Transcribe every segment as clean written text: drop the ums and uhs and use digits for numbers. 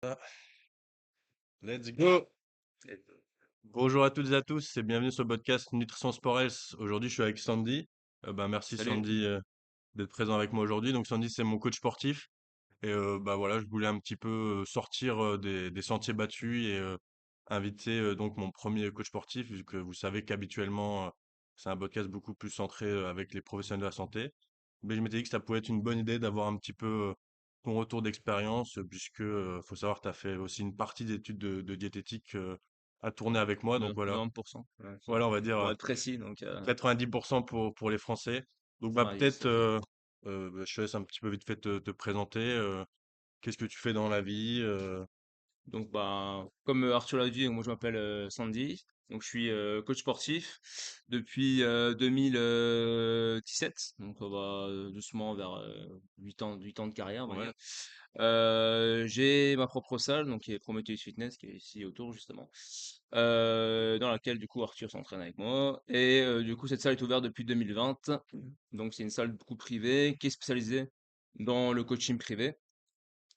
Ah, let's go! Bonjour à toutes et à tous et bienvenue sur le podcast Nutrition Sport Health. Aujourd'hui, je suis avec Sandy. Merci Salut. Sandy d'être présent avec moi aujourd'hui. Donc Sandy, c'est mon coach sportif et bah voilà, je voulais un petit peu sortir des sentiers battus et inviter donc mon premier coach sportif vu que vous savez qu'habituellement c'est un podcast beaucoup plus centré avec les professionnels de la santé. Mais je m'étais dit que ça pouvait être une bonne idée d'avoir un petit peu ton retour d'expérience, puisque faut savoir que tu as fait aussi une partie d'études de diététique à tourner avec moi. Donc voilà, 90%. Ouais, voilà, on va dire pour être précis, 90% pour les Français. Donc bah 90, peut-être, ok. je te laisse un petit peu vite fait te présenter. Qu'est-ce que tu fais dans la vie? Donc, bah, comme Arthur l'a dit, moi je m'appelle Sandy. Donc, je suis coach sportif depuis 2017. Donc, on va doucement vers 8 ans de carrière, on va Ouais. dire. J'ai ma propre salle, donc qui est Prometheus Fitness, qui est ici autour, justement. Dans laquelle, du coup, Arthur s'entraîne avec moi. Et du coup, cette salle est ouverte depuis 2020. Donc, c'est une salle beaucoup privée qui est spécialisée dans le coaching privé.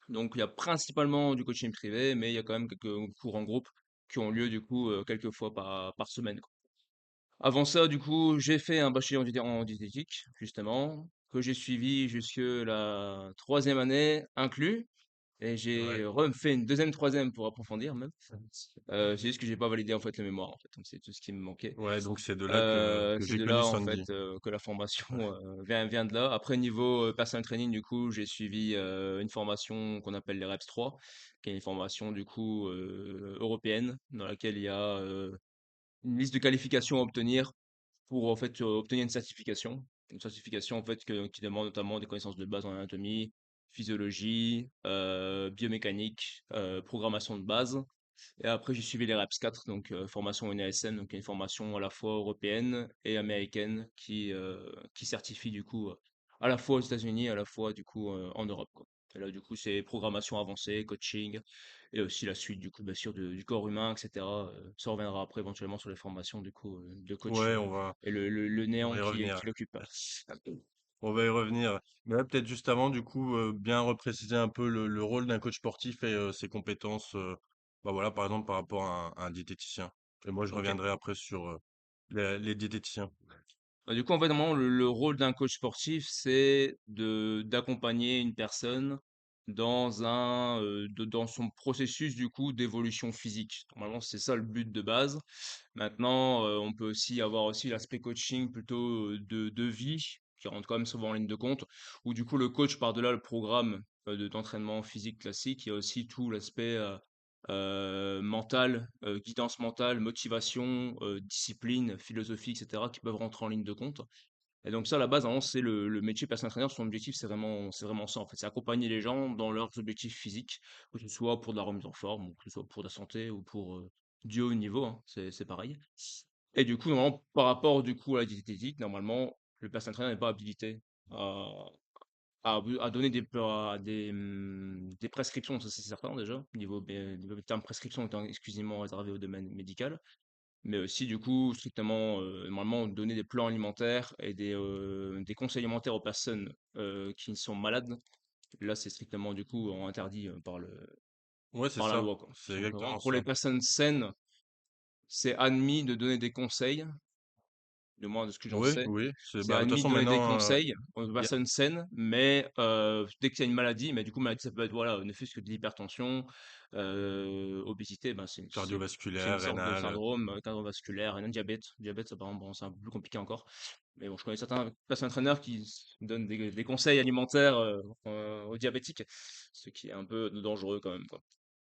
Donc, il y a principalement du coaching privé, mais il y a quand même quelques cours en groupe qui ont lieu du coup quelques fois par semaine, quoi. Avant ça, du coup, j'ai fait un bachelier en diététique, justement, que j'ai suivi jusque la troisième année inclus. Et Ouais. j'ai refait une deuxième, troisième pour approfondir même. C'est juste que j'ai pas validé en fait le mémoire en fait, donc c'est tout ce qui me manquait. Ouais, donc c'est de là que C'est j'ai de connu là en Sandy. fait que la formation vient de là. Après niveau personal training du coup j'ai suivi une formation qu'on appelle les REPS 3, qui est une formation du coup européenne dans laquelle il y a une liste de qualifications à obtenir pour en fait obtenir une certification. Une certification en fait qui demande notamment des connaissances de base en anatomie, physiologie, biomécanique, programmation de base. Et après, j'ai suivi les RAPS 4, donc formation NASM, donc une formation à la fois européenne et américaine qui certifie du coup à la fois aux États-Unis, à la fois du coup en Europe, quoi. Et là, du coup, c'est programmation avancée, coaching, et aussi la suite du coup, bien sûr, du corps humain, etc. Ça reviendra après éventuellement sur les formations du coup de coach Ouais, on va, et le on va néant y revenir. qui l'occupe. On va y revenir. Mais là, peut-être juste avant, du coup, bien repréciser un peu le rôle d'un coach sportif et ses compétences, bah voilà, par exemple, par rapport à un diététicien. Et moi, je Ok. reviendrai après sur les diététiciens. Bah, du coup, en fait, normalement, le rôle d'un coach sportif, c'est de d'accompagner une personne dans son processus du coup d'évolution physique. Normalement, c'est ça le but de base. Maintenant, on peut aussi avoir aussi l'aspect coaching plutôt de vie, qui rentre quand même souvent en ligne de compte, où du coup le coach par-delà le programme d'entraînement physique classique, il y a aussi tout l'aspect mental, guidance mentale, motivation, discipline, philosophie, etc., qui peuvent rentrer en ligne de compte. Et donc ça, à la base, vraiment, c'est le métier personal trainer. Son objectif, c'est vraiment ça, en fait. C'est accompagner les gens dans leurs objectifs physiques, que ce soit pour de la remise en forme, ou que ce soit pour de la santé, ou pour du haut niveau, hein, c'est pareil. Et du coup, normalement, par rapport du coup à la diététique, normalement, le personal trainer n'est pas habilité à, à donner des prescriptions, ça c'est certain déjà, niveau terme prescription étant exclusivement réservé au domaine médical, mais aussi du coup strictement normalement donner des plans alimentaires et des conseils alimentaires aux personnes qui sont malades. Là, c'est strictement du coup interdit Ouais, c'est par la ça. loi, quoi, tout C'est simplement. exactement Pour ça. les personnes saines, c'est admis de donner des conseils, de moins de ce que j'en Oui, sais. oui. C'est Bah, de toute admis façon, de donner des maintenant, conseils aux il y a personnes saines, mais dès qu'il y a une maladie, mais du coup, maladie, ça peut être, voilà, ne fût-ce que de l'hypertension, obésité, ben, c'est une cardiovasculaire, sorte de rénal. syndrome cardiovasculaire, et un diabète. Diabète, ça, par exemple, bon, c'est un peu plus compliqué encore. Mais bon, je connais certains personnes entraîneurs qui donnent des conseils alimentaires aux diabétiques, ce qui est un peu dangereux quand même, quoi.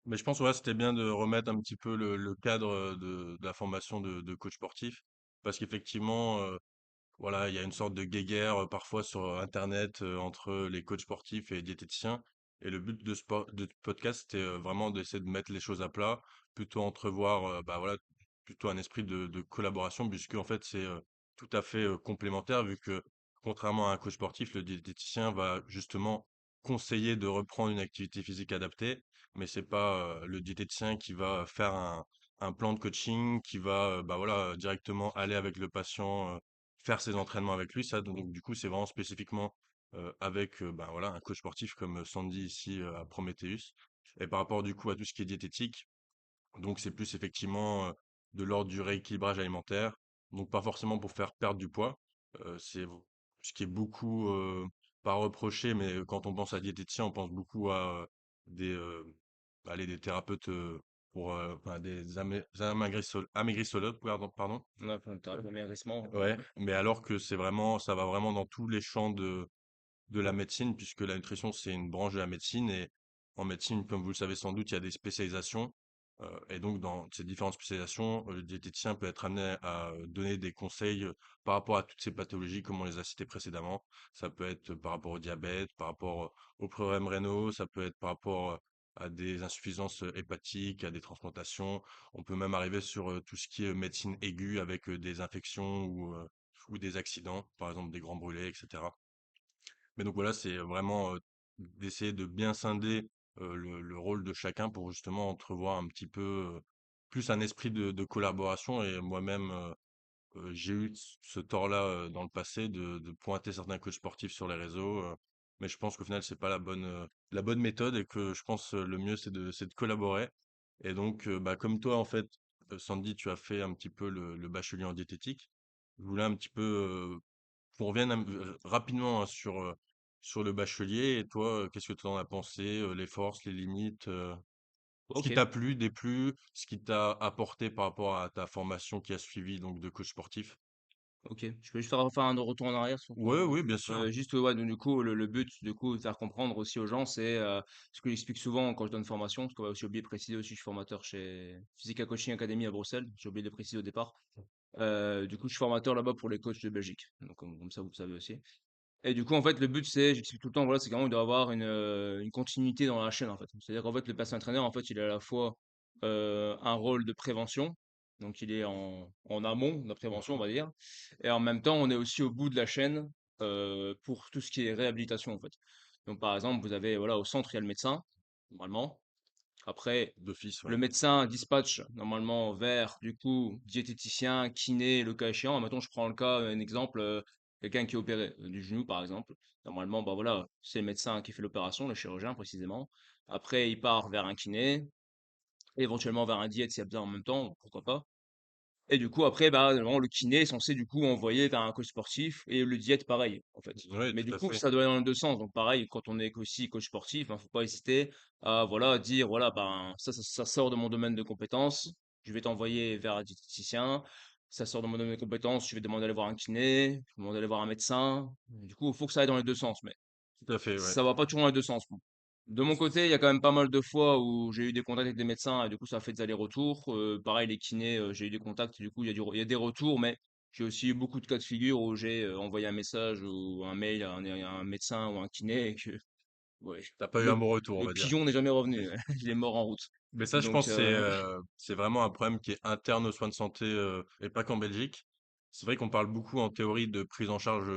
Mais je pense, ouais, c'était bien de remettre un petit peu le cadre de la formation de coach sportif. Parce qu'effectivement, voilà, il y a une sorte de guéguerre parfois sur Internet entre les coachs sportifs et les diététiciens. Et le but de ce podcast, c'était vraiment d'essayer de mettre les choses à plat, plutôt entrevoir, bah voilà, plutôt un esprit de collaboration, puisque en fait, c'est tout à fait complémentaire, vu que contrairement à un coach sportif, le diététicien va justement conseiller de reprendre une activité physique adaptée, mais c'est pas le diététicien qui va faire un plan de coaching, qui va bah voilà, directement aller avec le patient faire ses entraînements avec lui. Ça, donc du coup, c'est vraiment spécifiquement avec ben voilà un coach sportif comme Sandy ici à Prometheus. Et par rapport du coup à tout ce qui est diététique, donc c'est plus effectivement, de l'ordre du rééquilibrage alimentaire, donc pas forcément pour faire perdre du poids. C'est ce qui est beaucoup, pas reproché, mais quand on pense à diététicien, on pense beaucoup à, des, allez, des thérapeutes, pour, enfin des amaigrissologues, pardon. Ouais, enfin, t'as l'amaigrissement. Ouais, mais alors que c'est vraiment ça va vraiment dans tous les champs de la médecine, puisque la nutrition, c'est une branche de la médecine. Et en médecine, comme vous le savez sans doute, il y a des spécialisations. Et donc, dans ces différentes spécialisations, le diététicien peut être amené à donner des conseils par rapport à toutes ces pathologies, comme on les a citées précédemment. Ça peut être par rapport au diabète, par rapport aux problèmes rénaux, ça peut être par rapport à des insuffisances hépatiques, à des transplantations. On peut même arriver sur tout ce qui est médecine aiguë avec des infections ou des accidents, par exemple des grands brûlés, etc. Mais donc voilà, c'est vraiment, d'essayer de bien scinder, le rôle de chacun pour justement entrevoir un petit peu, plus un esprit de collaboration. Et moi-même, j'ai eu ce tort-là, dans le passé de pointer certains coachs sportifs sur les réseaux, mais je pense qu'au final, c'est pas la bonne méthode, et que je pense, le mieux, c'est de collaborer. Et donc, bah, comme toi, en fait, Sandy, tu as fait un petit peu le bachelier en diététique. Je voulais un petit peu, qu'on revienne rapidement, hein, sur le bachelier. Et toi, qu'est-ce que tu en as pensé, les forces, les limites, ce qui Ok, t'a plu, déplu, ce qui t'a apporté par rapport à ta formation qui a suivi donc de coach sportif? ok. Je peux juste faire un retour en arrière sur Ouais, ton. oui, bien sûr. Juste, ouais, donc, du coup, le but, du coup, de faire comprendre aussi aux gens, c'est ce que j'explique souvent quand je donne formation, parce qu'on va aussi oublier de préciser aussi, je suis formateur chez Physical Coaching Academy à Bruxelles, j'ai oublié de le préciser au départ. Du coup, je suis formateur là-bas pour les coachs de Belgique, donc comme ça, vous le savez aussi. Et du coup, en fait, le but, c'est, j'explique tout le temps, voilà, c'est vraiment il doit avoir une continuité dans la chaîne, en fait. C'est-à-dire qu'en fait, le personal trainer, en fait, il a à la fois un rôle de prévention, donc il est en amont de la prévention, on Mmh. va dire, et en même temps, on est aussi au bout de la chaîne pour tout ce qui est réhabilitation, en fait. Donc, par exemple, vous avez, voilà, au centre, il y a le médecin, normalement. Après, D'office, le ouais. médecin dispatche normalement vers, du coup, diététicien, kiné, le cas échéant. Maintenant, je prends le cas, un exemple, quelqu'un qui est opéré du genou, par exemple. Normalement, bah voilà, c'est le médecin qui fait l'opération, le chirurgien précisément. Après, il part vers un kiné, éventuellement vers un diète s'il y a besoin en même temps, pourquoi pas. Et du coup, après, bah, normalement, le kiné est censé, du coup, envoyer vers un coach sportif et le diète, pareil, en fait. Oui, Mais tout du à coup, fait. ça doit aller dans les deux sens. Donc, pareil, quand on est aussi coach sportif, ben, faut pas hésiter à, voilà, dire, voilà, ben, ça sort de mon domaine de compétences. Je vais t'envoyer vers un diététicien. Ça sort de mon domaine de compétences. Je vais demander d'aller voir un kiné. Je vais demander d'aller voir un médecin. Du coup, il faut que ça aille dans les deux sens. Mais Tout à fait, ouais. ça va pas toujours dans les 2 sens. Bon. De mon côté, il y a quand même pas mal de fois où j'ai eu des contacts avec des médecins et du coup ça a fait des allers-retours. Pareil, les kinés, j'ai eu des contacts et du coup il y a des retours, mais j'ai aussi eu beaucoup de cas de figure où j'ai envoyé un message ou un mail à un médecin ou un kiné et que ouais, T'as pas eu un le, bon retour, on le va dire. pigeon n'est jamais revenu. Il est mort en route. Mais ça, je Donc pense, c'est vraiment un problème qui est interne aux soins de santé, et pas qu'en Belgique. C'est vrai qu'on parle beaucoup en théorie de prise en charge,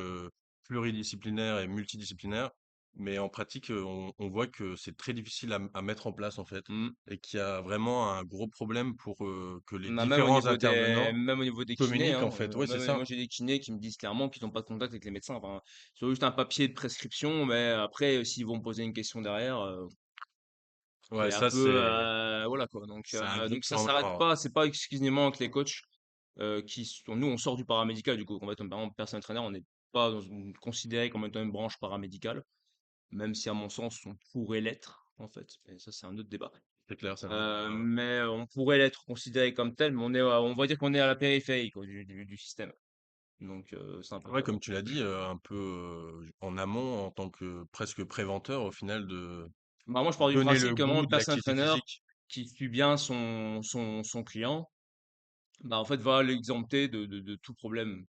pluridisciplinaire et multidisciplinaire, mais en pratique, on voit que c'est très difficile à mettre en place, en fait, hmm, et qu'il y a vraiment un gros problème pour, que les on a différents intervenants même au niveau des kinés, communiquent, hein, en fait. Ouais, c'est ça. moi j'ai des kinés qui me disent clairement qu'ils n'ont pas de contact avec les médecins. Enfin, ils ont juste un papier de prescription, mais après, s'ils vont me poser une question derrière, Ouais, c'est un ça, peu, voilà quoi. c'est un gros Donc ça point s'arrête noir. pas. C'est pas exclusivement avec les coachs nous on sort du paramédical du coup. En fait, par exemple, personne trainer, on n'est pas considéré comme étant une branche paramédicale, même si à mon sens on pourrait l'être en fait. Et ça c'est un autre débat. C'est clair, c'est un autre débat, ouais. Mais on pourrait l'être considéré comme tel, mais on va dire qu'on est à la périphérie quoi, du système. Donc c'est un peu Ouais, ça. comme tu l'as dit, un peu, en amont, en tant que presque préventeur, au final, de Bah, moi je pars du donner principe le que vraiment goût le de personal l'activité trainer physique. qui suit bien son client, bah, en fait va l'exempter de tout problème.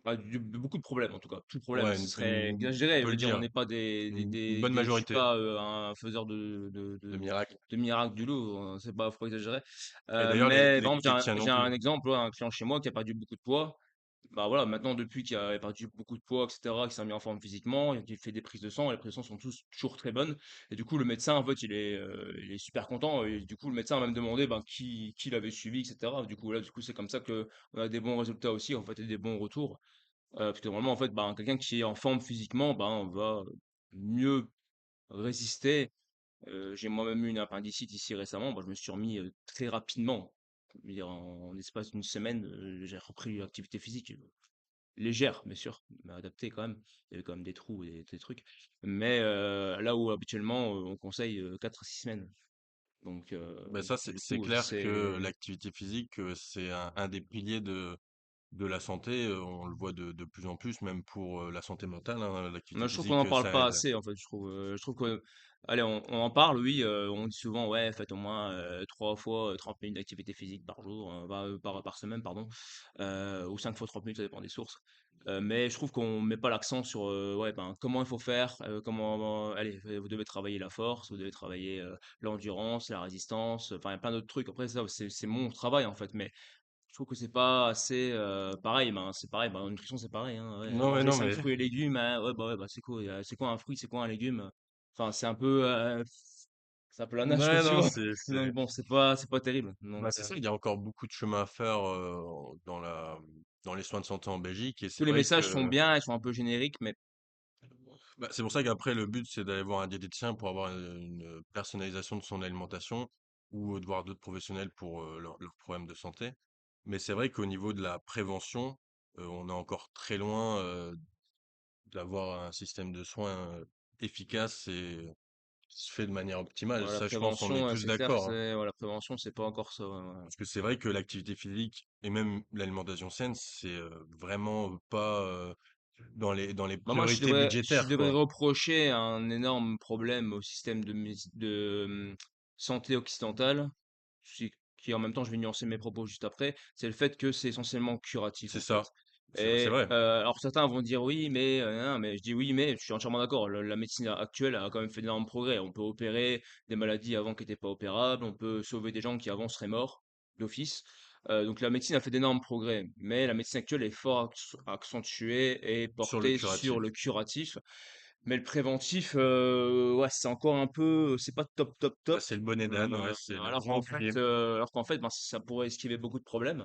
Bah, de beaucoup de problèmes en tout cas. Tout problème, Ouais, ce serait on exagéré. Je peut veux le dire, on dire, n'est pas une bonne je suis majorité pas un faiseur de miracles. de miracles du loup, hein, c'est pas, faut pas exagérer. Et d'ailleurs, Mais les par exemple, diététiciens non j'ai plus. un exemple, ouais, un client chez moi qui a perdu beaucoup de poids. Bah voilà, maintenant, depuis qu'il a perdu beaucoup de poids, etc., qu'il s'est mis en forme physiquement, il fait des prises de sang, et les prises de sang sont toujours très bonnes. Et du coup, le médecin, en fait, il est super content. Et du coup, le médecin a même demandé ben, qui l'avait suivi, etc. Du coup, là, c'est comme ça que on a des bons résultats aussi, en fait, et des bons retours. Parce que normalement, en fait, ben, quelqu'un qui est en forme physiquement, ben, va mieux résister J'ai moi-même eu une appendicite ici récemment. Bah, je me suis remis très rapidement. Je veux dire, en espace d'une semaine, j'ai repris l'activité physique. Légère, bien sûr, mais adaptée quand même. Il y avait quand même des trous et des trucs. Mais là où habituellement on conseille 4 à 6 semaines. Donc Ben ça, du c'est coup, clair que c'est. l'activité physique, c'est un des piliers de la santé. On le voit de plus en plus, même pour la santé mentale, hein, Moi, l'activité je trouve qu'on n'en physique, parle ça pas aide. assez, en fait. Je trouve que, allez, on en parle, oui. On dit souvent, ouais, faites au moins 3 fois 30 minutes d'activité physique par jour, par semaine, pardon, ou 5 fois 30 minutes, ça dépend des sources. Mais je trouve qu'on met pas l'accent sur, ouais, ben, comment il faut faire, allez, vous devez travailler la force, vous devez travailler l'endurance, la résistance, enfin, il y a plein d'autres trucs. Après, ça, c'est mon travail, en fait, mais je trouve que c'est pas assez pareil, ben, c'est pareil, ben, en nutrition c'est pareil, hein, ouais, Non, ouais, manger non, 5 mais fruits et légumes, hein, ouais, bah c'est quoi un fruit, c'est quoi un légume? Enfin, c'est un peu la nage, quoi, ouais, tu non, vois. Donc bon, c'est pas terrible. Donc bah, c'est ça, il y a encore beaucoup de chemin à faire dans dans les soins de santé en Belgique, et tous c'est les vrai messages sont que bien, ils sont un peu génériques, mais bah, c'est pour ça qu'après le but c'est d'aller voir un diététicien pour avoir une personnalisation de son alimentation ou de voir d'autres professionnels pour leurs problèmes de santé. Mais c'est vrai qu'au niveau de la prévention, on est encore très loin d'avoir un système de soins efficace et qui se fait de manière optimale. voilà, la Ça, je pense, on est prévention, tous c'est clair, d'accord, hein. voilà, la prévention, c'est pas encore ça, ouais, ouais. Parce que c'est vrai que l'activité physique et même l'alimentation saine, c'est vraiment pas dans les Bah, moi, priorités je budgétaires, devrais quoi. reprocher un énorme problème au système santé occidentale, qui en même temps, je vais nuancer mes propos juste après, c'est le fait que c'est essentiellement curatif, C'est en fait. ça. C'est Et vrai. alors certains vont dire oui, mais je dis oui, mais je suis entièrement d'accord. La médecine actuelle a quand même fait d'énormes progrès. On peut opérer des maladies avant qui n'étaient pas opérables, on peut sauver des gens qui avant seraient morts d'office. Donc la médecine a fait d'énormes progrès, mais la médecine actuelle est fort accentuée et Sur le portée sur le curatif. curatif. Mais le préventif, ouais, c'est encore un peu, c'est pas top, top, Bah, top. c'est le bonnet d'âne, ouais, c'est le grand oublié. Alors qu'en fait, ben, ça pourrait esquiver beaucoup de problèmes.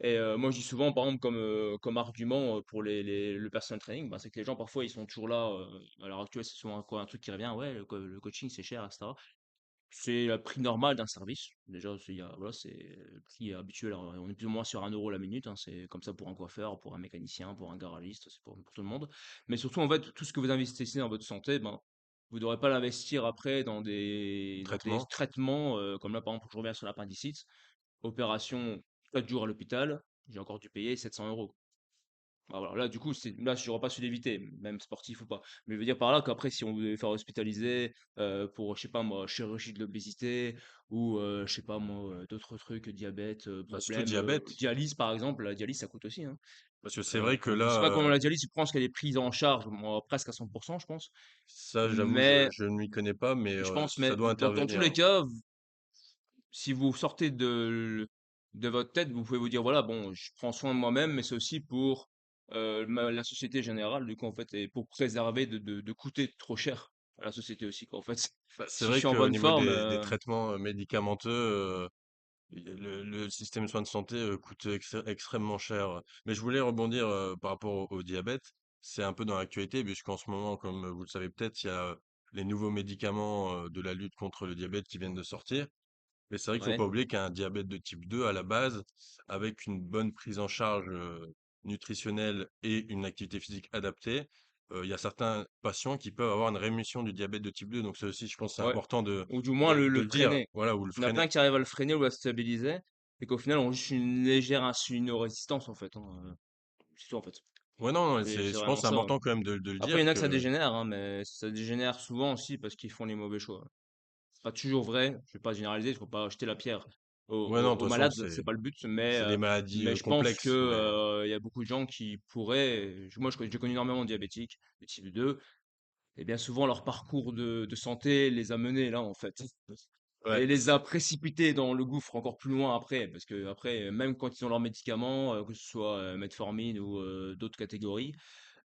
Et moi, je dis souvent, par exemple, comme argument pour le personal training, ben, c'est que les gens, parfois, ils sont toujours là. À l'heure actuelle, c'est souvent quoi, un truc qui revient, ouais, le coaching, c'est cher, etc. C'est le prix normal d'un service. Déjà, voilà, c'est le prix habituel. Alors, on est plus ou moins sur 1 euro la minute, hein. C'est comme ça pour un coiffeur, pour un mécanicien, pour un garagiste, c'est pour tout le monde. Mais surtout, en fait, tout ce que vous investissez dans votre santé, ben, vous ne devrez pas l'investir après dans des Traitement. traitements, comme là, par exemple, je reviens sur l'appendicite. Opération 4 jours à l'hôpital, j'ai encore dû payer 700 euros. Ah, voilà, là, du coup, là, j'aurais pas su l'éviter, même sportif ou pas. Mais je veux dire par là qu'après, si on veut faire hospitaliser pour, je sais pas moi, chirurgie de l'obésité ou, je sais pas moi, d'autres trucs, diabète, Bah, surtout problème, diabète. dialyse par exemple, la dialyse ça coûte aussi, hein. Parce que c'est vrai que Je sais pas là, comment la dialyse, je pense qu'elle est prise en charge, moi, presque à 100%, je pense. ça, j'avoue, Mais je ne m'y connais pas, mais je pense, ça mais doit dans tous les intervenir. cas, si vous sortez de votre tête, vous pouvez vous dire, voilà, bon, je prends soin de moi-même, mais c'est aussi pour la société générale, du coup, en fait, et pour préserver de coûter trop cher à la société aussi, quoi. En fait, Bah, c'est si je vrai suis en qu'au bonne niveau forme, des traitements médicamenteux, le système de soins de santé coûte extrêmement cher. Mais je voulais rebondir par rapport au diabète. C'est un peu dans l'actualité, puisqu'en ce moment, comme vous le savez peut-être, il y a les nouveaux médicaments de la lutte contre le diabète qui viennent de sortir. Mais c'est vrai qu'il faut pas ouais. oublier qu'un diabète de type 2, à la base, avec une bonne prise en charge nutritionnelle et une activité physique adaptée, il y a certains patients qui peuvent avoir une rémission du diabète de type 2. Donc ça aussi, je pense que c'est Ouais. important Ou du moins de le le dire, freiner. voilà, ou le Il y en a freiner. plein qui arrivent à le freiner ou à le stabiliser, et qu'au final, ont juste une légère insulino-résistance, en fait, hein. C'est tout, en fait. Ouais, non, non, C'est je pense vraiment que c'est ça, hein. important quand même de le Après, il y dire en a que ça que, dégénère, hein, mais ça dégénère souvent aussi parce qu'ils font les mauvais choix. C'est pas toujours vrai, je vais pas généraliser, il faut pas jeter la pierre ouais, non, de aux toute façon, malades, c'est pas le but, c'est des maladies mais je pense que complexes, mais il y a beaucoup de gens qui pourraient, moi j'ai connu énormément de diabétiques, de type 2, et bien souvent leur parcours de santé les a menés là en fait, ouais, et les a précipités dans le gouffre encore plus loin après, parce que après, même quand ils ont leurs médicaments, que ce soit metformine ou d'autres catégories,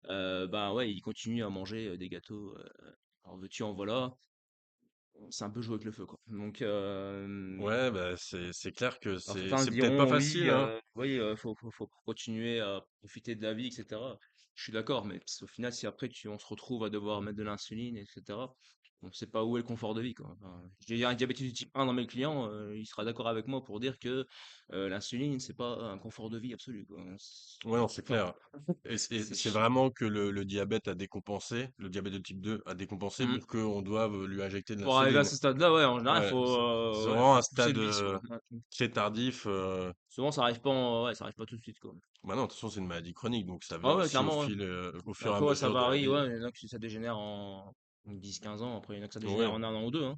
ben ouais, ils continuent à manger des gâteaux, en veux-tu en voilà, c'est un peu jouer avec le feu quoi. Donc ouais, bah, c'est clair que alors certains c'est peut-être pas diront oui, facile, hein. faut continuer à profiter de la vie, etc. Je suis d'accord, mais au final, si après on se retrouve à devoir mettre de l'insuline, etc. On sait pas où est le confort de vie, quoi. Enfin, j'ai un diabétique de type 1 dans mes clients, il sera d'accord avec moi pour dire que l'insuline, c'est pas un confort de vie absolu, quoi. Ouais, non, c'est Enfin, clair. Et c'est c'est c'est chiant. vraiment que le diabète a décompensé, le diabète de type 2 a décompensé Mm. pour qu'on doive lui injecter de Pour arriver à l'insuline. ce stade-là, ouais, en général, Ouais, c'est ouais, vraiment faut un pousser stade le vice, quoi. Ouais. très tardif. Souvent, ça arrive pas, ouais, ça arrive pas tout de suite, quoi. Bah non, de toute façon, c'est une maladie chronique, donc ça Ah vient ouais, aussi clairement, ouais. au fur et à Après, ouais, ça mesure de la varie, vie. ouais. Il y en a que ça dégénère en 10-15 ans. Après, il y en a que ça dégénère Oui, en un an ou deux, hein.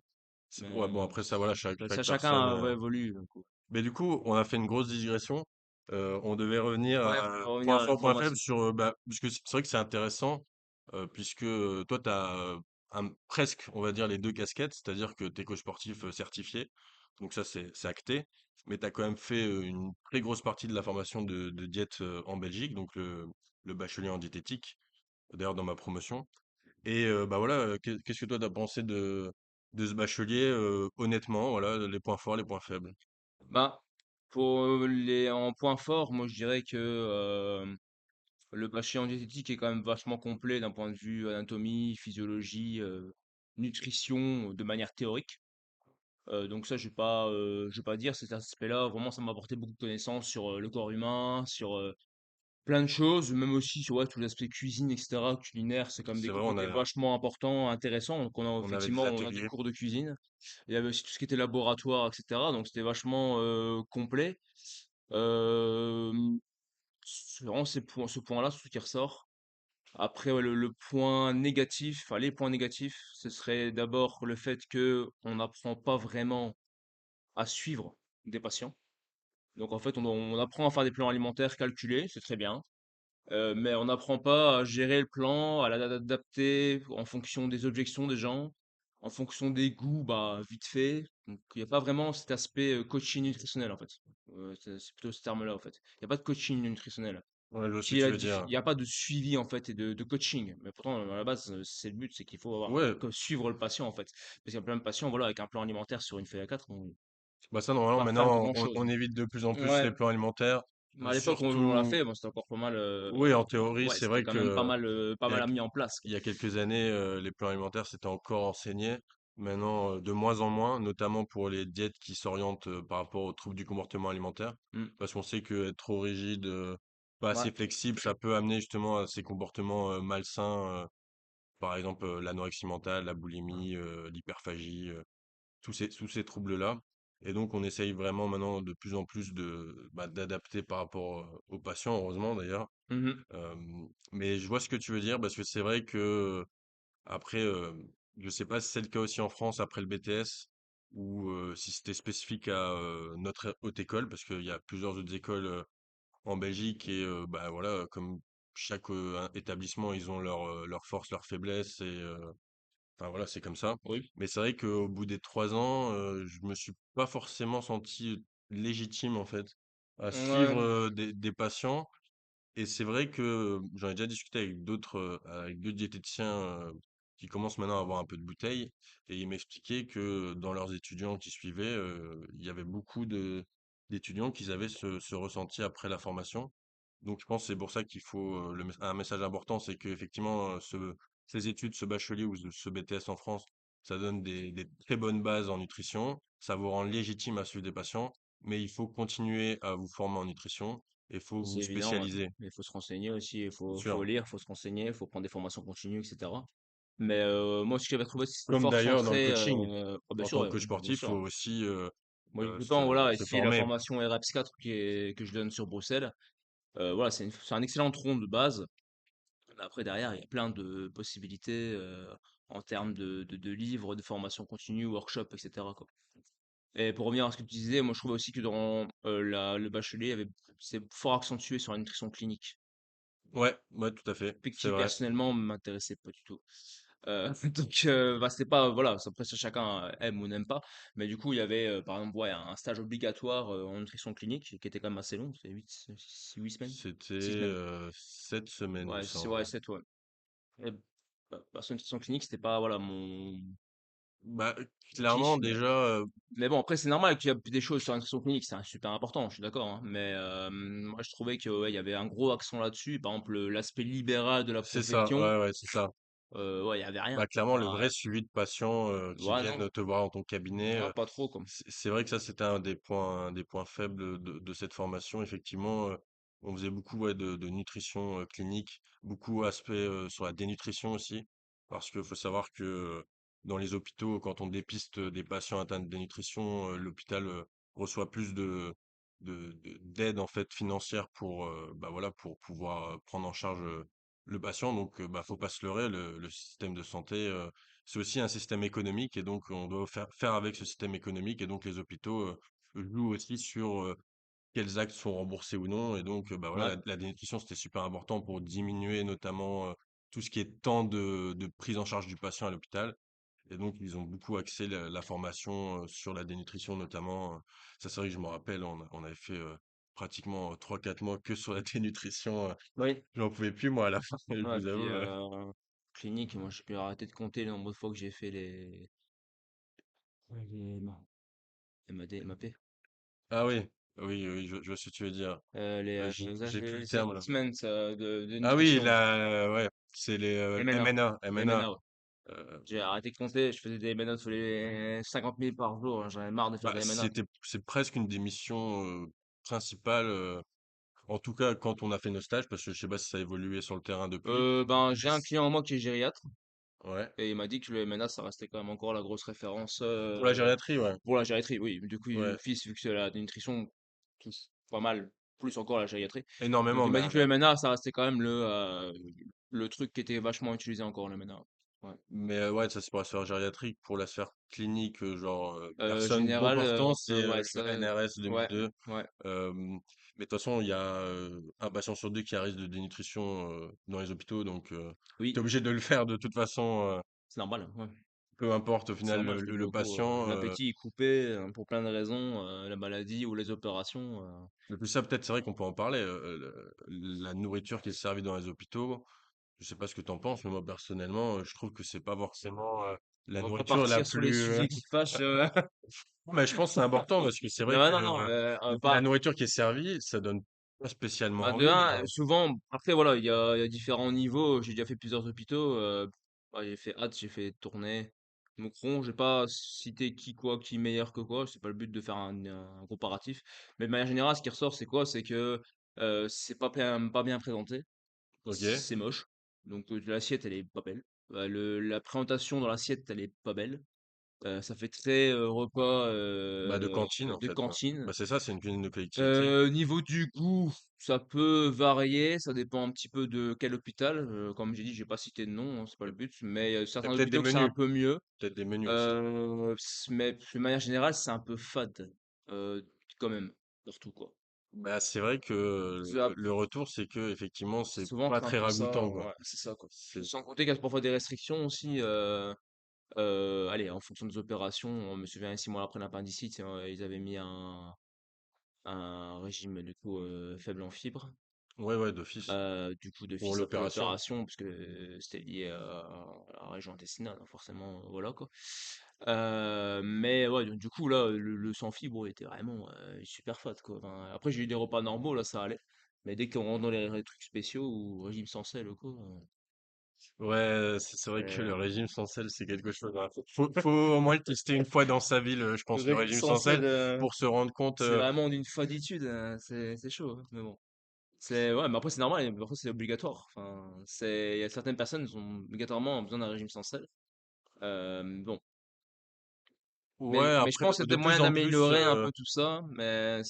ouais, bon, Mais après ça, voilà, chaque personne. chacun ouais, évolue. Donc, ouais, Mais du coup, on a fait une grosse digression. On devait revenir ouais, à pour revenir point à fort, point faible l'informatique. sur, bah, parce que c'est vrai que c'est intéressant, puisque toi, tu as presque, on va dire, les deux casquettes, c'est-à-dire que tu es coach sportif certifié, donc ça, c'est acté, mais tu as quand même fait une très grosse partie de la formation de diète en Belgique, donc le bachelier en diététique, d'ailleurs dans ma promotion. Et bah voilà, qu'est-ce que toi, tu as pensé de ce bachelier, honnêtement, voilà, les points forts, les points faibles? Bah, pour en point fort, moi je dirais que le bachelier en diététique est quand même vachement complet d'un point de vue anatomie, physiologie, nutrition, de manière théorique. Donc ça, je vais pas dire cet aspect-là. Vraiment, ça m'a apporté beaucoup de connaissances sur le corps humain, sur plein de choses, même aussi sur ouais, tout l'aspect cuisine, etc., culinaire. C'est quand même des C'est vrai, cours qui étaient vachement importants, intéressants. Donc on avait des on a des ateliers. cours de cuisine. Il y avait aussi tout ce qui était laboratoire, etc. Donc c'était vachement complet. Euh, c'est vraiment ce point-là, ce qui ressort. Après, ouais, le point négatif, enfin les points négatifs, ce serait d'abord le fait que on n'apprend pas vraiment à suivre des patients. Donc en fait, on apprend à faire des plans alimentaires calculés, c'est très bien. Mais on n'apprend pas à gérer le plan, à l'adapter en fonction des objections des gens, en fonction des goûts, bah vite fait. Donc il n'y a pas vraiment cet aspect coaching nutritionnel en fait. C'est plutôt ce terme-là en fait. Il n'y a pas de coaching nutritionnel. Ouais, je vois ce que Qui est tu veux dire. il n'y a pas de suivi en fait et de coaching. Mais pourtant, à la base, c'est le but, c'est qu'il faut avoir Ouais, que suivre le patient en fait. Parce qu'il y a plein de patients, voilà, avec un plan alimentaire sur une feuille A4, on ne bah ça, peut normalement, pas faire maintenant, grand chose. on évite de plus en plus les Ouais. plans alimentaires. Mais à l'époque où on l'a Surtout, fait, bon, c'était encore pas mal. oui, en Enfin, théorie, ouais, c'est c'était vrai quand même que pas il y a, mal mis en place, quoi. il y a quelques années, les plans alimentaires, c'était encore enseigné. Maintenant, de moins en moins, notamment pour les diètes qui s'orientent par rapport aux troubles du comportement alimentaire. Hmm. Parce qu'on sait que être trop rigide, pas Ouais. assez flexible, ça peut amener justement à ces comportements malsains. Par exemple, l'anorexie mentale, la boulimie, l'hyperphagie, tous ces troubles-là. Et donc, on essaye vraiment maintenant de plus en plus d'adapter par rapport aux patients, heureusement d'ailleurs. Mhm. Mais je vois ce que tu veux dire parce que c'est vrai que après, je sais pas si c'est le cas aussi en France après le BTS ou si c'était spécifique à notre haute école parce qu'il y a plusieurs autres écoles en Belgique et bah voilà, comme chaque établissement, ils ont leurs forces, leurs faiblesses et enfin voilà, c'est comme ça. Oui. Mais c'est vrai qu'au bout des 3 ans, je me suis pas forcément senti légitime en fait à suivre, Ouais. des patients et c'est vrai que j'en ai déjà discuté avec d'autres diététiciens, qui commencent maintenant à avoir un peu de bouteille et ils m'expliquaient que dans leurs étudiants qui suivaient, il y avait beaucoup de d'étudiants qui avaient ce ressenti après la formation. Donc je pense que c'est pour ça qu'il faut, un message important, c'est qu'effectivement, ces études, ce bachelier ou ce BTS en France, ça donne des très bonnes bases en nutrition, ça vous rend légitime à suivre des patients, mais il faut continuer à vous former en nutrition et il faut C'est vous évident, ouais. spécialiser, Mais il faut se renseigner aussi, bien faut sûr. lire, faut se renseigner, faut prendre des formations continues, etc. Mais moi, ce que j'avais trouvé, c'était Comme fort d'ailleurs dans le centré. coaching, Oh, bien en sûr, tant que ouais, coach bien sportif, il faut sûr. aussi Moi, autant, voilà, se ici, la former. formation REPS 4 que je donne sur Bruxelles, voilà, c'est un excellent tronc de base. Après, derrière, il y a plein de possibilités en termes de livres, de formation continue, workshop, etc., quoi. Et pour revenir à ce que tu disais, moi je trouvais aussi que dans le bachelier, c'est fort accentué sur la nutrition clinique, Ouais, ouais, tout à fait, puis c'est qui vrai. personnellement m'intéressait pas du tout. Donc bah, c'était pas, voilà, après ça chacun aime ou n'aime pas, mais du coup il y avait par exemple ouais, un stage obligatoire en nutrition clinique qui était quand même assez long, c'était 8 semaines, C'était 6 semaines, 7 semaines, il me ouais, ouais, semble. 7 ouais. Et, bah, parce que nutrition clinique c'était pas voilà Bah, mon clairement, kiff, déjà, mais bon, après, c'est normal qu'il y a des choses sur l'instruction clinique, c'est super important, je suis d'accord, hein. Mais moi, je trouvais que, ouais, il y avait un gros accent là-dessus. Par exemple, l'aspect libéral de la c'est ça, profession, ouais, ouais, c'est ça. Ouais, il y avait rien. Bah, clairement, le Enfin, vrai suivi de patients, qui ouais, non, viennent te voir dans ton cabinet, ouais, pas trop, quoi. c'est vrai que ça, c'était un des points faibles de cette formation. Effectivement, on faisait beaucoup, ouais, de nutrition, clinique, beaucoup aspect, sur la dénutrition aussi. Parce qu'il faut savoir que, dans les hôpitaux, quand on dépiste, des patients atteints de dénutrition, l'hôpital, reçoit plus d'aide, en fait, financière pour, bah, voilà, pour pouvoir, prendre en charge, le patient. Donc, bah, faut pas se leurrer, le système de santé, c'est aussi un système économique et donc on doit faire avec ce système économique et donc les hôpitaux jouent aussi sur quels actes sont remboursés ou non. Et donc, bah voilà, Ouais, la dénutrition, c'était super important pour diminuer notamment tout ce qui est temps de prise en charge du patient à l'hôpital. Et donc, ils ont beaucoup axé la formation sur la dénutrition notamment. Ça, c'est vrai que je me rappelle, on avait fait pratiquement 3-4 mois que sur la dénutrition. oui. J'en pouvais plus, moi, à la fin, je Ouais, vous puis, avoue. clinique, moi, j'ai pu arrêter de compter le nombre de fois que j'ai fait les MAD, MAP. Ah oui, oui, oui, je vois ce que tu veux dire. J'ai plus le Les terme là. assessments de Ah oui, nutrition. là, ouais, c'est les MNA. MNA, Les MNA. MNA, ouais. euh, J'ai arrêté de compter, je faisais des MNA tous les 50 000 par jour, hein, j'en avais marre de faire Bah, des MNA. c'est presque une des missions principales, en tout cas quand on a fait nos stages, parce que je sais pas si ça a évolué sur le terrain depuis. Ben, j'ai un client en moi qui est gériatre, Ouais. et il m'a dit que le MNA, ça restait quand même encore la grosse référence Pour la gériatrie, ouais. pour la gériatrie. Oui, du coup, Ouais. fils, vu que c'est la nutrition, touche pas mal, plus encore la gériatrie. Donc Énormément, il m'a dit que le MNA, ça restait quand même le truc qui était vachement utilisé encore, le MNA. Ouais. mais ouais, ça c'est pour la sphère gériatrique. Pour la sphère clinique, genre personne bon Général, portant, c'est ouais, le ça, NRS ouais, 2002. ouais, Mais de toute façon, il y a un patient sur deux qui a risque de dénutrition dans les hôpitaux, donc tu es oui, obligé de le faire de toute façon, c'est normal, ouais. peu importe au C'est final normal, parce que le pour le coup, patient. l'appétit est coupé pour plein de raisons, la maladie ou les opérations. Et puis ça, peut-être, c'est vrai qu'on peut en parler. La nourriture qui est servie dans les hôpitaux, je sais pas ce que tu en penses, mais moi personnellement, je trouve que c'est pas forcément la On va pas nourriture la partir sur les plus. sujets qui fâchent. Mais je pense que c'est important parce que c'est vrai Non, que non, non, la nourriture qui est servie, ça donne pas spécialement bah, de envie. un, souvent, après, voilà, il y a différents niveaux. J'ai déjà fait plusieurs hôpitaux. Bah, j'ai fait Hâte, j'ai fait Tournai, Moucron. J'ai pas cité qui, quoi, qui meilleur que quoi. C'est pas le but de faire un comparatif. Mais de manière générale, ce qui ressort, c'est quoi? C'est que c'est pas bien présenté. Ok. C'est moche. Donc l'assiette, elle est pas belle. La présentation dans l'assiette, elle est pas belle. Ça fait très repas Bah de cantine en de fait, quoi. cantine. Bah c'est ça, c'est une cuisine de collectivité. Niveau du goût, ça peut varier, ça dépend un petit peu de quel hôpital. Comme j'ai dit, j'ai pas cité de nom, hein, c'est pas le but, mais Il y a certains peut-être des hôpitaux que c'est un menus, peu mieux. peut-être des menus aussi. Mais de manière générale, c'est un peu fade, euh, quand même, surtout quoi. Bah c'est vrai que Ça, le retour, c'est que effectivement, c'est souvent, pas c'est un très peu ça, ragoûtant, quoi. ouais, c'est ça quoi. C'est Sans compter qu'il y a parfois des restrictions aussi. Allez, en fonction des opérations, on me souvient 6 mois après l'appendicite, ils avaient mis un régime du coup faible en fibres. ouais, ouais, d'office Du coup, pour d'office après l'opération. l'opération, parce que c'était lié à la région intestinale, hein, forcément, voilà quoi. Mais ouais, donc, du coup, là, le sans fibre était vraiment super fat quoi. Enfin, après, j'ai eu des repas normaux, là, ça allait. Mais dès qu'on rentre dans les trucs spéciaux ou régime sans sel, quoi, Ouais, c'est vrai que le euh, régime sans sel, c'est quelque chose, hein. Faut au moins le tester une fois dans sa vie, je le pense, le régime régime sans sans sel, sel, pour se rendre compte. c'est vraiment d'une faditude, hein, c'est chaud, hein, mais bon. C'est ouais, mais après c'est normal, et après c'est obligatoire. Enfin, il y a certaines personnes qui ont obligatoirement besoin d'un régime sans sel. Bon, Ouais, mais je après, pense qu'il y a de des plus moyens en plus, d'améliorer un peu tout ça, mais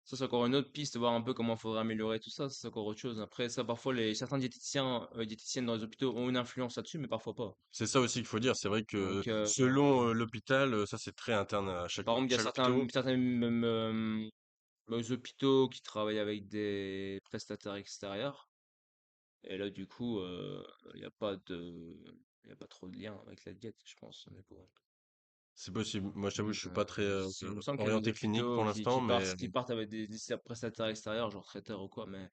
ça c'est encore une autre piste, voir un peu comment il faudrait améliorer tout ça, c'est encore autre chose. Après ça, parfois certains diététiciens, diététiciennes dans les hôpitaux ont une influence là-dessus, mais parfois pas. c'est ça aussi qu'il faut dire. C'est vrai que Donc, selon l'hôpital, ça c'est très interne à par exemple, il y a chaque hôpital. certains hôpitaux qui travaillent avec des prestataires extérieurs, et là du coup, il n'y a pas il y a pas trop de lien avec la diète, je pense. Mais bon. C'est possible. Moi, je t'avoue, je suis pas très Il me semble qu'il y a des orienté clinique hôpitaux pour l'instant, mais qui partent avec des prestataires extérieurs, genre traiteurs ou quoi, mais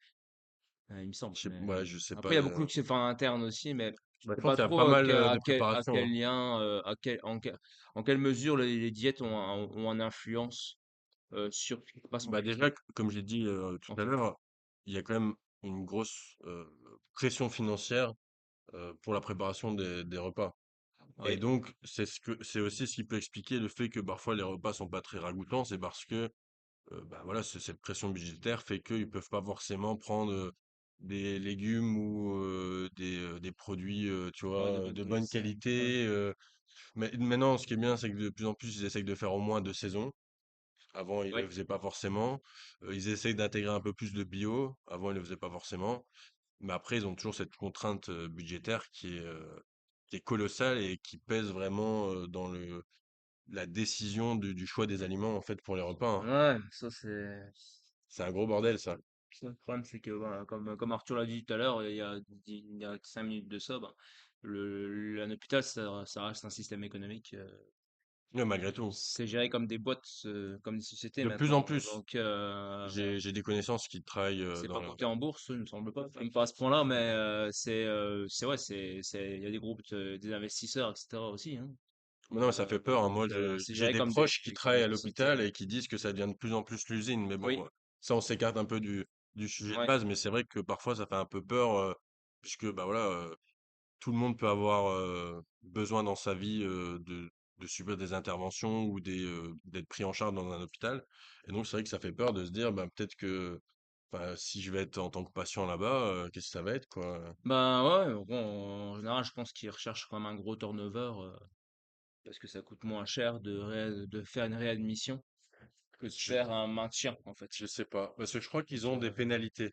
il me semble. ouais, Mais je sais pas. après, il y a beaucoup qui se font en interne aussi, mais Bah, je je sais pense pas qu'il y a trop pas mal de à préparation, hein. quel lien, en quelle mesure les diètes ont une influence sur ce qui se passe Bah déjà, comme j'ai dit tout en à fait. l'heure, il y a quand même une grosse pression financière pour la préparation des repas. Et Oui. donc, c'est aussi ce qui peut expliquer le fait que parfois les repas sont pas très ragoûtants, c'est parce que bah voilà, cette pression budgétaire fait qu'ils peuvent pas forcément prendre des légumes ou des produits, tu Ouais, de vois, bonne de bonne qualité. Ouais. qualité. Mais maintenant, ce qui est bien, c'est que de plus en plus, ils essayent de faire au moins deux saisons. Avant, ils le Oui. faisaient pas forcément. Ils essayent d'intégrer un peu plus de bio. Avant, ils le faisaient pas forcément. Mais après, ils ont toujours cette contrainte budgétaire qui est colossale et qui pèse vraiment dans la décision du choix des aliments en fait pour les repas, hein. Ouais, ça c'est. C'est un gros bordel, ça. Le problème, c'est que, voilà, comme Arthur l'a dit tout à l'heure, il y a 5 minutes de ça, ben, un hôpital, ça reste un système économique. Ouais, malgré tout. C'est géré comme des boîtes, comme des sociétés De plus en maintenant. plus, Donc, j'ai des connaissances qui travaillent c'est dans pas le. coté en bourse, il me semble pas. Enfin, pas à ce point-là, mais c'est ouais, il y a des groupes, des investisseurs, etc. aussi, hein. Mais non, ça fait peur, hein. Donc, Moi, c'est j'ai géré des comme proches qui comme des travaillent à sociétés. l'hôpital et qui disent que ça devient de plus en plus l'usine. Mais bon, Oui, ça, on s'écarte un peu du sujet de ouais. base. Mais c'est vrai que parfois, ça fait un peu peur, puisque bah voilà, tout le monde peut avoir besoin dans sa vie de subir des interventions ou d'être pris en charge dans un hôpital. Et donc, c'est vrai que ça fait peur de se dire, ben, peut-être que enfin, si je vais être en tant que patient là-bas, qu'est-ce que ça va être, quoi? Ben ouais, bon, en général, je pense qu'ils recherchent quand même un gros turnover, parce que ça coûte moins cher de faire une réadmission que de Je, faire un maintien, en fait. je sais pas. Parce que je crois qu'ils Donc, ont des pénalités.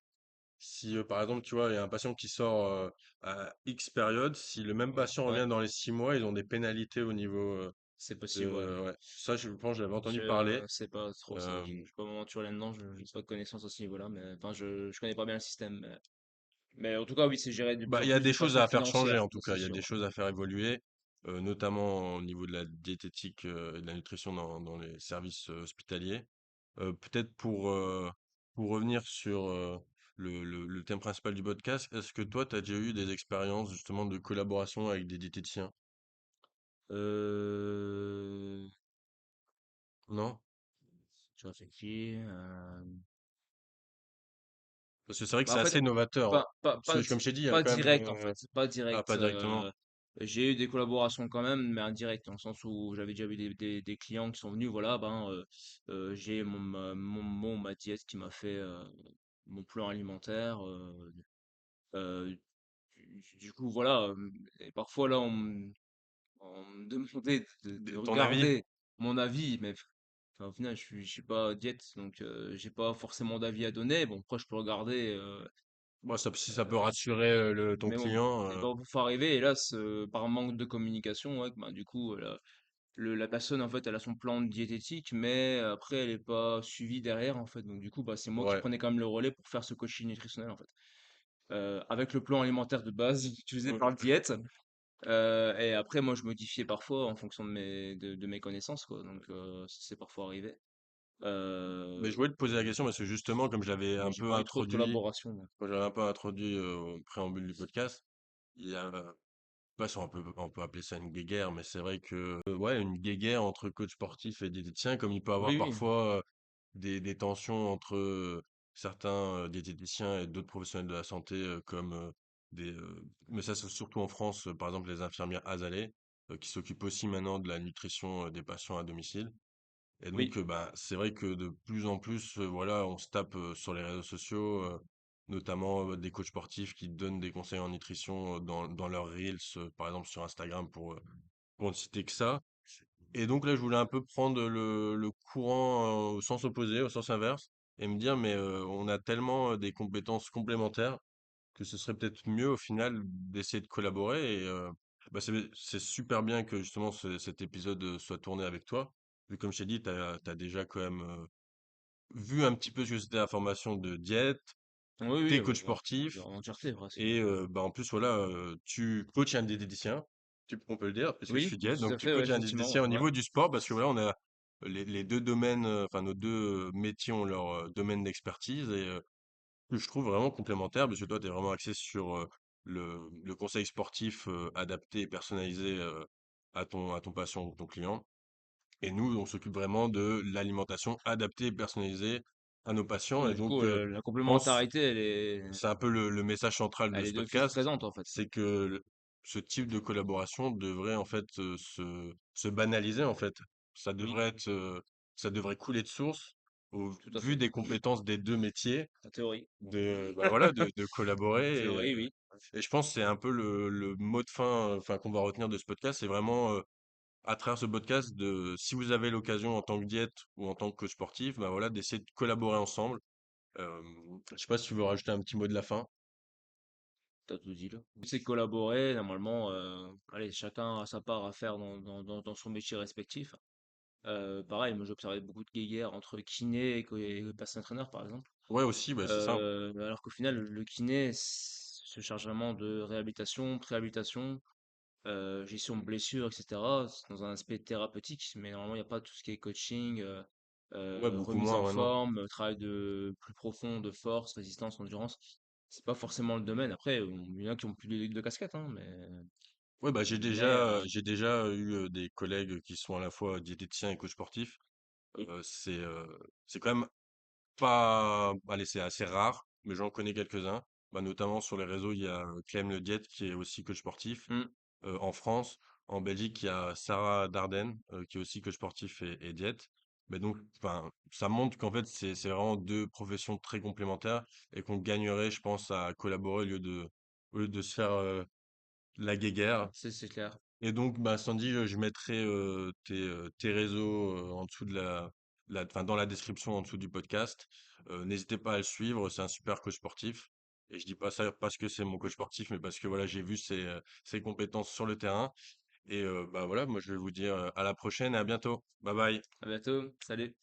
Si, par exemple, tu vois, il y a un patient qui sort à X période, si le même patient ouais, revient dans les 6 mois, ils ont des pénalités au niveau c'est possible, ouais. de. Ouais. Ça, je pense, j'avais entendu parler. Je sais pas trop ça. Euh, Je suis pas m'aventurer là-dedans, je n'ai pas de connaissances à ce niveau-là, mais enfin, je connais pas bien le système. Mais en tout cas, oui, c'est géré de plus Bah, en il y a plus des de choses façon à faire changer, financière, en ça tout cas. c'est Il y a des sûr. choses à faire évoluer, notamment au niveau de la diététique et de la nutrition dans les services hospitaliers. Peut-être pour revenir sur le thème principal du podcast, est-ce que toi, tu as déjà eu des expériences justement de collaboration avec des diététiciens? Euh, Non? je réfléchis. Parce que c'est vrai que Bah, en c'est fait, assez novateur, hein. Parce que, comme je t'ai dit, il y a pas quand même. direct en fait, pas Ah, direct. pas directement. J'ai eu des collaborations quand même, mais indirectes, dans le sens où j'avais déjà eu des clients qui sont venus, voilà, ben, j'ai ma diète qui m'a fait mon plan alimentaire. Euh, du coup, voilà, et parfois là, on me demandait de Ton avis? regarder mon avis, mais enfin, au final, je suis pas diète, donc j'ai pas forcément d'avis à donner. Bon, après, je peux regarder. Bon, si ça peut rassurer ton Mais bon, client. et ben, faut arriver, hélas, par manque de communication, ouais, que, ben, du coup, la personne, en fait, elle a son plan diététique, mais après, elle est pas suivie derrière, en fait. Donc, du coup, bah, c'est moi qui Ouais. prenais quand même le relais pour faire ce coaching nutritionnel, en fait. Avec le plan alimentaire de base utilisé par le diète. Et après, moi, je modifiais parfois en fonction de mes connaissances, quoi. Donc, c'est parfois arrivé. Mais Euh, je voulais te poser la question parce que justement, comme je l'avais mais un j'ai peu pas eu trop de introduit, collaboration, moi. quand j'avais un peu introduit au préambule du podcast, il y a, je sais pas si on peut appeler ça une guéguerre, mais c'est vrai que, ouais, une guéguerre entre coach sportif et diététicien, comme il peut avoir Oui, oui. parfois des tensions entre certains diététiciens et d'autres professionnels de la santé, comme mais ça c'est surtout en France, par exemple les infirmières Asalée, qui s'occupent aussi maintenant de la nutrition des patients à domicile. Et donc, Oui, bah, c'est vrai que de plus en plus, voilà, on se tape sur les réseaux sociaux, notamment des coachs sportifs qui donnent des conseils en nutrition dans leurs reels, par exemple sur Instagram pour ne citer que ça. Et donc là, je voulais un peu prendre le courant au sens opposé, au sens inverse, et me dire, mais on a tellement des compétences complémentaires que ce serait peut-être mieux au final d'essayer de collaborer. Et bah, c'est super bien que justement cet épisode soit tourné avec toi. Vu comme je t'ai dit, tu as déjà quand même vu un petit peu ce que c'était la formation de diète, oui, oui, t'es coach sportif, en entièreté, presque. et bah, en plus, voilà, tu coaches un diététicien, on peut le dire, parce que je Oui, suis diète, tout donc à tu fait, ouais, coaches un effectivement, diététicien au ouais. niveau du sport, parce que voilà, on a les deux domaines, enfin nos deux métiers ont leur domaine d'expertise, et que je trouve vraiment complémentaire, parce que toi, tu es vraiment axé sur le conseil sportif adapté et personnalisé à ton patient ou ton client. Et nous, on s'occupe vraiment de l'alimentation adaptée et personnalisée à nos patients. Ouais, Et du donc, coup, la je pense, complémentarité, c'est un peu le message central de elle ce est d'office podcast, présente, en fait. c'est que ce type de collaboration devrait en fait se banaliser en fait. Ça Oui, devrait être, ça devrait couler de source au tout à vu fait. des compétences des deux métiers En théorie. de bah voilà de En collaborer théorie, oui. et je pense que c'est un peu le mot de fin enfin qu'on va retenir de ce podcast, c'est vraiment à travers ce podcast de si vous avez l'occasion en tant que diète ou en tant que coach sportif, bah voilà d'essayer de collaborer ensemble. Euh, je sais pas si tu veux rajouter un petit mot de la fin. T'as tout dit là. C'est collaborer, normalement, allez, chacun a sa part à faire dans son métier respectif. Pareil, moi j'observais beaucoup de guéguerres entre kiné et personal trainer, par exemple. Ouais aussi, bah c'est ça. Alors qu'au final, le kiné se charge vraiment de réhabilitation, préhabilitation, gestion de blessures, etc. C'est dans un aspect thérapeutique, mais normalement, il n'y a pas tout ce qui est coaching, Ouais, beaucoup remise moins en maintenant. forme, travail de plus profond de force, résistance, endurance. C'est pas forcément le domaine. Après, il y en a qui ont plus de casquettes, hein, Ouais, bah mais j'ai déjà eu des collègues qui sont à la fois diététiciens et coach sportifs. oui. C'est quand même pas, allez, c'est assez rare, mais j'en connais quelques-uns. Bah, notamment sur les réseaux, il y a Clem Le Diète qui est aussi coach sportif. Mm. En France, en Belgique, il y a Sarah Dardenne qui est aussi coach sportif et diète. Mais donc, enfin, ça montre qu'en fait, c'est vraiment deux professions très complémentaires et qu'on gagnerait, je pense, à collaborer au lieu de se faire la guéguerre. C'est clair. Et donc, bah, Sandy, je mettrai tes réseaux en dessous de enfin, dans la description en dessous du podcast. N'hésitez pas à le suivre, c'est un super coach sportif. Et je dis pas ça parce que c'est mon coach sportif, mais parce que voilà, j'ai vu ses compétences sur le terrain. Et bah voilà, moi je vais vous dire à la prochaine et à bientôt. Bye bye. À bientôt. Salut.